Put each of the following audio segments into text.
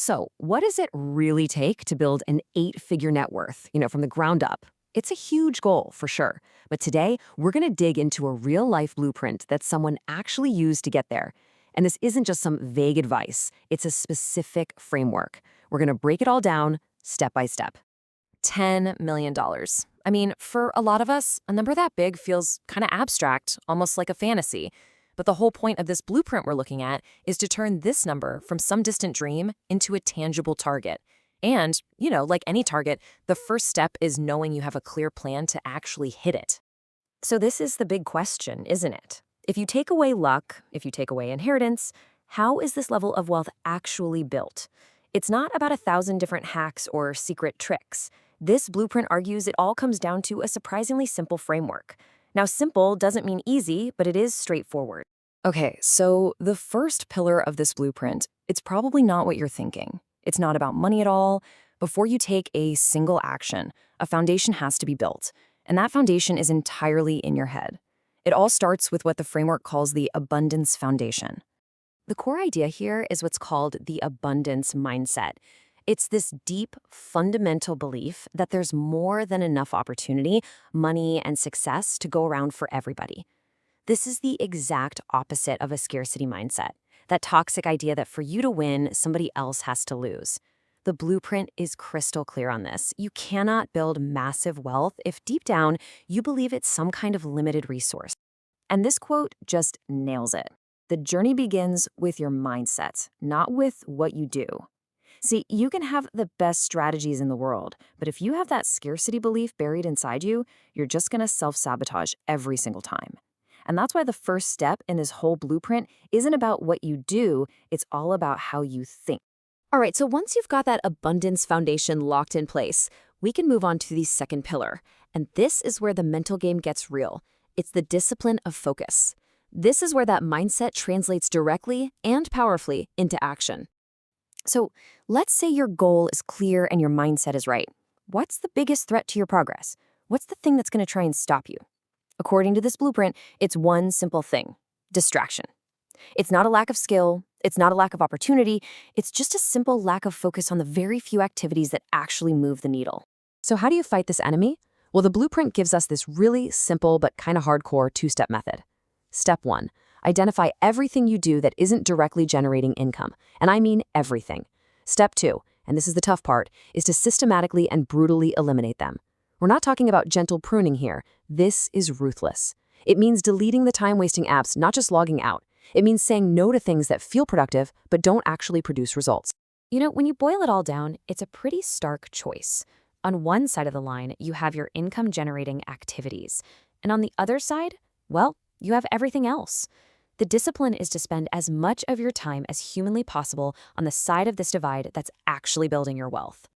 So, what does it really take to build an 8-figure net worth, from the ground up? It's a huge goal, for sure. But today, we're going to dig into a real-life blueprint that someone actually used to get there. And this isn't just some vague advice. It's a specific framework. We're going to break it all down, step by step. $10 million. I mean, for a lot of us, a number that big feels kind of abstract, almost like a fantasy. But the whole point of this blueprint we're looking at is to turn this number from some distant dream into a tangible target. And, like any target, the first step is knowing you have a clear plan to actually hit it. So this is the big question, isn't it? If you take away luck, if you take away inheritance, how is this level of wealth actually built? It's not about 1,000 different hacks or secret tricks. This blueprint argues it all comes down to a surprisingly simple framework. Now, simple doesn't mean easy, but it is straightforward. Okay, so the first pillar of this blueprint, it's probably not what you're thinking. It's not about money at all. Before you take a single action, a foundation has to be built, and that foundation is entirely in your head. It all starts with what the framework calls the abundance foundation. The core idea here is what's called the abundance mindset. It's this deep, fundamental belief that there's more than enough opportunity, money, and success to go around for everybody. This is the exact opposite of a scarcity mindset, that toxic idea that for you to win, somebody else has to lose. The blueprint is crystal clear on this. You cannot build massive wealth if deep down you believe it's some kind of limited resource. And this quote just nails it. The journey begins with your mindset, not with what you do. See, you can have the best strategies in the world, but if you have that scarcity belief buried inside you, you're just going to self-sabotage every single time. And that's why the first step in this whole blueprint isn't about what you do, it's all about how you think. All right, so once you've got that abundance foundation locked in place, we can move on to the second pillar. And this is where the mental game gets real. It's the discipline of focus. This is where that mindset translates directly and powerfully into action. So let's say your goal is clear and your mindset is right. What's the biggest threat to your progress? What's the thing that's going to try and stop you? According to this blueprint, it's one simple thing: distraction. It's not a lack of skill. It's not a lack of opportunity. It's just a simple lack of focus on the very few activities that actually move the needle. So how do you fight this enemy? Well, the blueprint gives us this really simple but kind of hardcore 2-step method. Step 1, identify everything you do that isn't directly generating income. And I mean everything. Step 2, and this is the tough part, is to systematically and brutally eliminate them. We're not talking about gentle pruning here. This is ruthless. It means deleting the time-wasting apps, not just logging out. It means saying no to things that feel productive but don't actually produce results. When you boil it all down, it's a pretty stark choice. On one side of the line, you have your income-generating activities. And on the other side, well, you have everything else. The discipline is to spend as much of your time as humanly possible on the side of this divide that's actually building your wealth.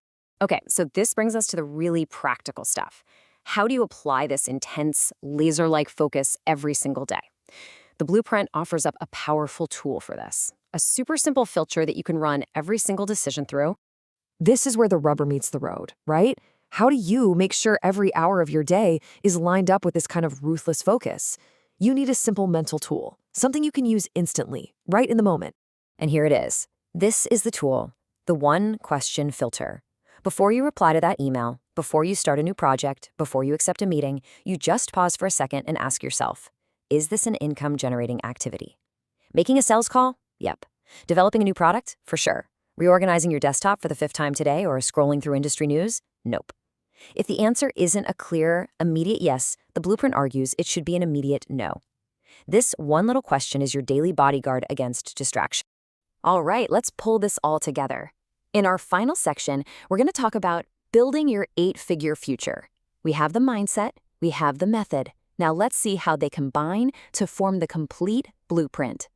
Okay, so this brings us to the really practical stuff. How do you apply this intense, laser-like focus every single day? The blueprint offers up a powerful tool for this, a super simple filter that you can run every single decision through. This is where the rubber meets the road, right? How do you make sure every hour of your day is lined up with this kind of ruthless focus? You need a simple mental tool, something you can use instantly, right in the moment. And here it is. This is the tool, the one-question filter. Before you reply to that email, before you start a new project, before you accept a meeting, you just pause for a second and ask yourself, is this an income-generating activity? Making a sales call? Yep. Developing a new product? For sure. Reorganizing your desktop for the 5th time today or scrolling through industry news? Nope. If the answer isn't a clear, immediate yes, the blueprint argues it should be an immediate no. This one little question is your daily bodyguard against distraction. All right, let's pull this all together. In our final section, we're going to talk about building your 8-figure future. We have the mindset, we have the method. Now let's see how they combine to form the complete blueprint.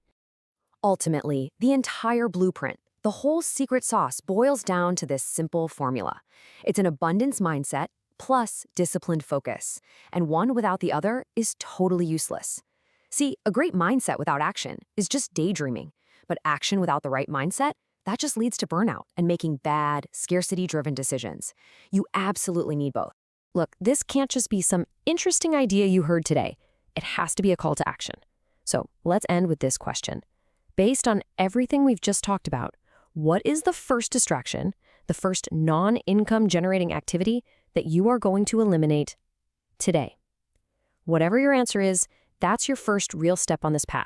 Ultimately, the entire blueprint, the whole secret sauce, boils down to this simple formula. It's an abundance mindset plus disciplined focus, and one without the other is totally useless. See, a great mindset without action is just daydreaming, but action without the right mindset, that just leads to burnout and making bad, scarcity-driven decisions. You absolutely need both. Look, this can't just be some interesting idea you heard today. It has to be a call to action. So let's end with this question. Based on everything we've just talked about, What is the first distraction, the first non-income generating activity that you are going to eliminate today? Whatever your answer is, that's your first real step on this path.